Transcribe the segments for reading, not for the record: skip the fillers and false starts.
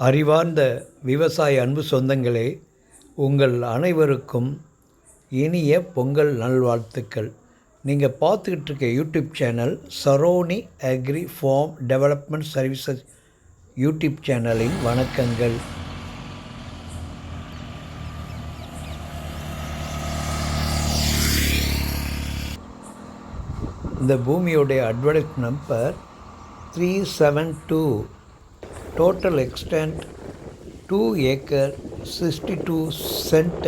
அறிவார்ந்த விவசாய அன்பு சொந்தங்களே, உங்கள் அனைவருக்கும் இனிய பொங்கல் நல்வாழ்த்துக்கள். நீங்கள் பார்த்துக்கிட்டு இருக்க யூடியூப் சேனல் சரோனி agri farm development services YouTube சேனலின் வணக்கங்கள். இந்த பூமியோடைய advertise number 372. Total extent 2 acre 62 cent.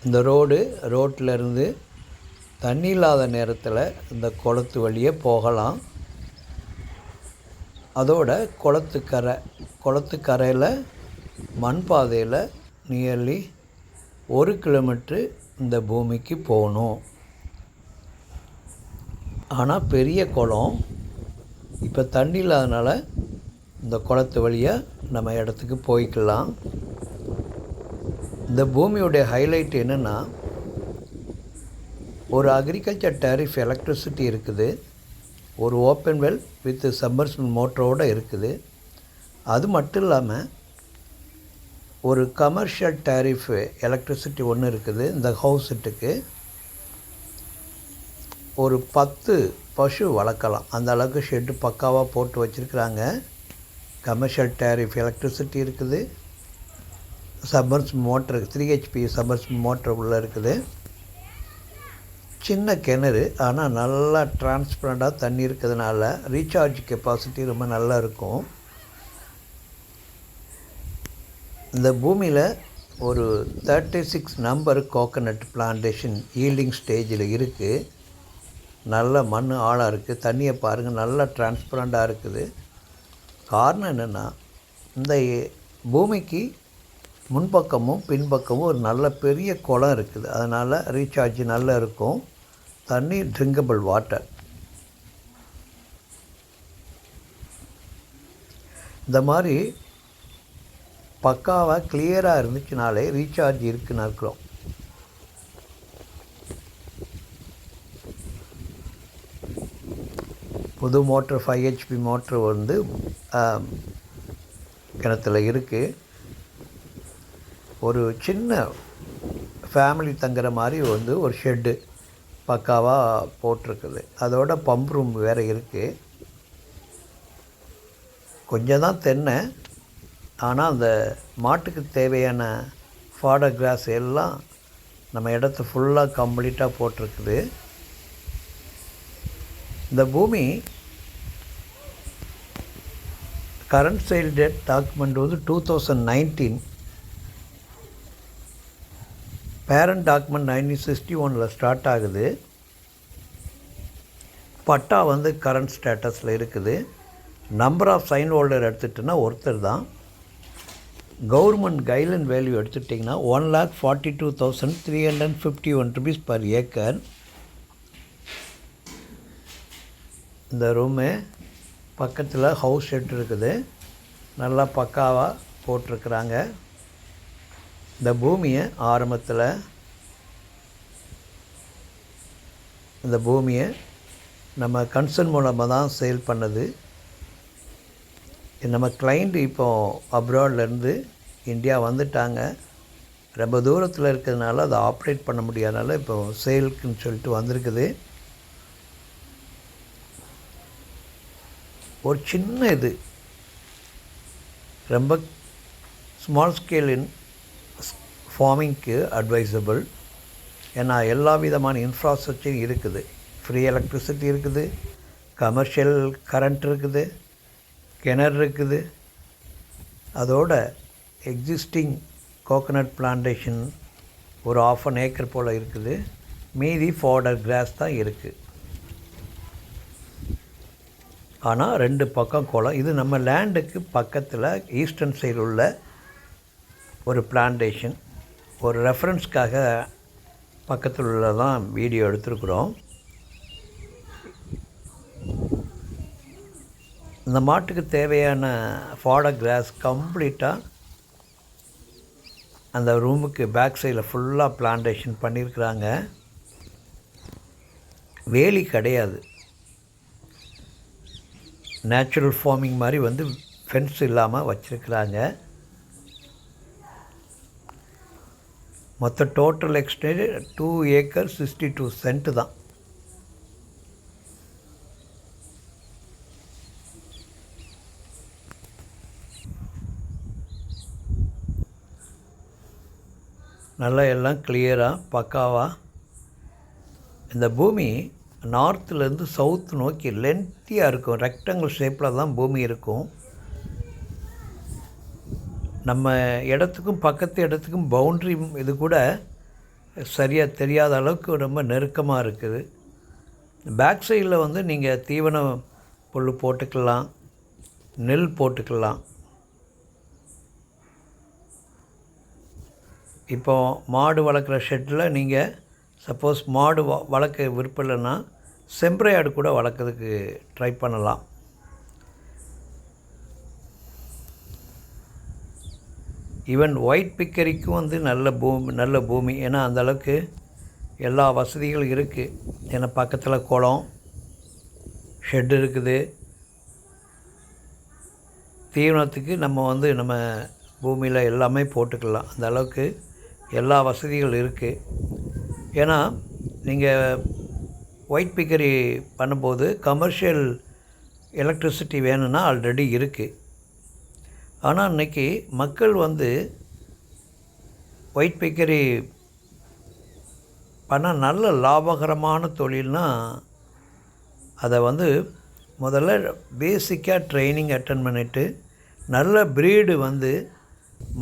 இந்த ரோட்டில் இருந்து தண்ணி இல்லாத நேரத்தில் இந்த குளத்து வழியே போகலாம். அதோட குளத்துக்கரையில் மண் பாதையில் நியர்லி 1 கிலோமீட்ரு இந்த பூமிக்கு போகணும். ஆனால் பெரிய குளம், இப்போ தண்ணி இல்லாதனால இந்த குளத்து வழியாக நம்ம இடத்துக்கு போய்க்கலாம். இந்த பூமியோடைய ஹைலைட் என்னென்னா, ஒரு அக்ரிகல்ச்சர் டேரிஃப் எலக்ட்ரிசிட்டி இருக்குது, ஒரு ஓப்பன் வெல் வித் சம்மர்சிபிள் மோட்டரோடு இருக்குது. அது மட்டும் இல்லாமல் ஒரு கமர்ஷியல் டேரிஃப் எலக்ட்ரிசிட்டி ஒன்று இருக்குது. இந்த ஹவுஸ்ட்டுக்கு ஒரு 10 பசு வளர்க்கலாம். அந்த அளவுக்கு ஷெட்டு பக்காவாக போட்டு வச்சுருக்குறாங்க. கமர்ஷியல் டேரிஃப் எலக்ட்ரிசிட்டி இருக்குது. Submersible motor 3 HP submersible motor உள்ளே இருக்குது. சின்ன கிணறு, ஆனால் நல்லா டிரான்ஸ்பரண்ட்டாக தண்ணி இருக்கிறதுனால ரீசார்ஜ் கெப்பாசிட்டி ரொம்ப நல்லா இருக்கும். இந்த பூமியில் ஒரு 36 நம்பர் கோகனட் பிளான்டேஷன் ஈல்டிங் ஸ்டேஜில் இருக்குது. நல்ல மண் ஆழம் இருக்குது. தண்ணியை பாருங்கள், நல்லா டிரான்ஸ்பரண்ட்டாக இருக்குது. காரணம் என்னென்னா, இந்த பூமிக்கு முன்பக்கமும் பின்பக்கமும் ஒரு நல்ல பெரிய குளம் இருக்குது. அதனால் ரீசார்ஜ் நல்லா இருக்கும். தண்ணி ட்ரிங்கபிள் வாட்டர். இந்த மாதிரி பக்காவாக கிளியராக இருந்துச்சுனாலே ரீசார்ஜ் இருக்குன்னு இருக்கிறோம். புது மோட்ரு 5 HP மோட்ரு வந்து கிணத்துல இருக்குது. ஒரு சின்ன ஃபேமிலி தங்குற மாதிரி வந்து ஒரு ஷெட்டு பக்காவாக போட்டிருக்குது. அதோட பம்ப் ரூம் வேறு இருக்குது. கொஞ்சம் தான் தென்னை, ஆனால் அந்த மாட்டுக்கு தேவையான ஃபாடர் கிராஸ் எல்லாம் நம்ம இடத்த ஃபுல்லாக கம்ப்ளீட்டாக போட்டிருக்குது. இந்த பூமி கரண்ட் சேல் டேட் டாக்குமெண்ட் வந்து 2019. பேரண்ட் டாக்குமெண்ட் 1961 ஸ்டார்ட் ஆகுது. பட்டா வந்து கரண்ட் ஸ்டேட்டஸில் இருக்குது. நம்பர் ஆஃப் சைன் ஹோல்டர் எடுத்துகிட்டோன்னா ஒருத்தர் தான். கவர்மெண்ட் கைட்லைன் வேல்யூ எடுத்துட்டிங்கன்னா 1,42,351 rupees பர் ஏக்கர். இந்த ரூமு பக்கத்தில் ஹவுஸ் ஷெட் இருக்குது. நல்லா பக்காவாக போட்டிருக்குறாங்க. இந்த பூமியை ஆரம்பத்தில் இந்த பூமியை நம்ம கன்சர்ன் மூலமாக தான் சேல் பண்ணது. நம்ம கிளைண்ட் இப்போது அப்ராட்லேருந்து இந்தியா வந்துட்டாங்க. ரொம்ப தூரத்தில் இருக்கிறதுனால அதை ஆப்ரேட் பண்ண முடியாதனால இப்போ சேலுக்குன்னு சொல்லிட்டு வந்திருக்குது. ஒரு சின்ன இது ரொம்ப ஸ்மால் ஸ்கேல் இன் ஃபார்மிங்க்கு அட்வைசபிள். ஏன்னா எல்லா விதமான இன்ஃப்ராஸ்ட்ரக்சர் இருக்குது. ஃப்ரீ எலக்ட்ரிசிட்டி இருக்குது, கமர்ஷியல் கரண்ட் இருக்குது, கிணறு இருக்குது. அதோட எக்ஸிஸ்டிங் கோகனட் பிளான்டேஷன் ஒரு 1/2 acre போல் இருக்குது. மீதி ஃபாடர் கிராஸ் தான் இருக்குது. ஆனால் 2 பக்கம் குளம். இது நம்ம லேண்டுக்கு பக்கத்தில் ஈஸ்டர்ன் சைடு உள்ள ஒரு பிளான்டேஷன். ஒரு ரெஃபரன்ஸ்க்காக பக்கத்தில் உள்ளதான் வீடியோ எடுத்துருக்குறோம். இந்த மாட்டுக்கு தேவையான ஃபாடர் கிராஸ் கம்ப்ளீட்டாக அந்த ரூமுக்கு பேக் சைடில் ஃபுல்லாக பிளான்டேஷன் பண்ணியிருக்கிறாங்க. வேலி கிடையாது. நேச்சுரல் ஃபார்மிங் மாதிரி வந்து ஃபென்ஸ் இல்லாமல் வச்சுருக்குறாங்க. மொத்த டோட்டல் எக்ஸ்டேஜ் 2 ஏக்கர் 62 சென்ட் தான். நல்லா எல்லாம் கிளியராக பக்காவாக இந்த பூமி நார்த்துலேருந்து சவுத் நோக்கி லென்த்தியாக இருக்கும். ரெக்டாங்கிள் ஷேப்பில் தான் பூமி இருக்கும். நம்ம இடத்துக்கும் பக்கத்து இடத்துக்கும் பவுண்ட்ரி இது கூட சரியாக தெரியாத அளவுக்கு ரொம்ப நெருக்கமாக இருக்குது. பேக் சைடில் வந்து நீங்கள் தீவன புல் போட்டுக்கலாம், நெல் போட்டுக்கலாம். இப்போது மாடு வளர்க்குற ஷெட்டில் நீங்கள் சப்போஸ் மாடு வளர்க்க விருப்பம் இல்லைன்னா செம்பறை ஆடு கூட வளர்க்குறதுக்கு ட்ரை பண்ணலாம். ஈவன் ஒயிட் பிக்கரிக்கும் வந்து நல்ல பூமி. ஏன்னா அந்தளவுக்கு எல்லா வசதிகளும் இருக்குது. ஏன்னா பக்கத்தில் குளம், ஷெட்டு இருக்குது. தீவனத்துக்கு நம்ம பூமியில் எல்லாமே போட்டுக்கலாம். அந்த அளவுக்கு எல்லா வசதிகள் இருக்குது. ஏன்னா நீங்கள் ஒயிட் பிக்கரி பண்ணும்போது கமர்ஷியல் எலக்ட்ரிசிட்டி வேணும்னா ஆல்ரெடி இருக்குது. ஆனால் இன்றைக்கி மக்கள் வந்து ஒயிட் பிக்கரி பண்ண நல்ல லாபகரமான தொழில்னால் அதை வந்து முதல்ல பேசிக்காக ட்ரைனிங் அட்டன் பண்ணிவிட்டு நல்ல ப்ரீடு வந்து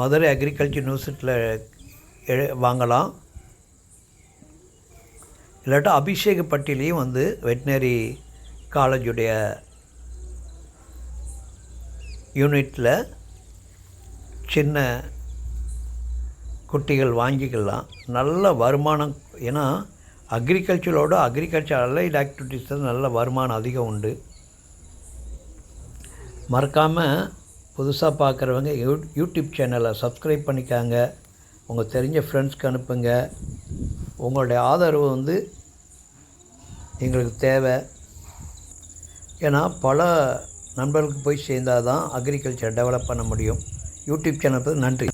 மதுரை அக்ரிகல்ச்சர் யூனிவர்சிட்டியில் வாங்கலாம். இல்லாட்டா அபிஷேகப்பட்டிலையும் வந்து வெட்டினரி காலேஜுடைய யூனிட்டில் சின்ன குட்டிகள் வாங்கிக்கலாம். நல்ல வருமானம். ஏன்னா அக்ரிகல்ச்சர் அலைட் ஆக்டிவிட்டீஸில் நல்ல வருமானம் அதிகம் உண்டு. மறக்காமல் புதுசாக பார்க்குறவங்க யூடியூப் சேனலை சப்ஸ்கிரைப் பண்ணிக்காங்க. உங்கள் தெரிஞ்ச ஃப்ரெண்ட்ஸ்க்கு அனுப்புங்க. உங்களுடைய ஆதரவு வந்து எங்களுக்கு தேவை. ஏன்னா பல நண்பர்களுக்கு போய் சேர்ந்தால் தான் அக்ரிகல்ச்சர் டெவலப் பண்ண முடியும். யூடியூப் சேனலுக்கு நன்றி.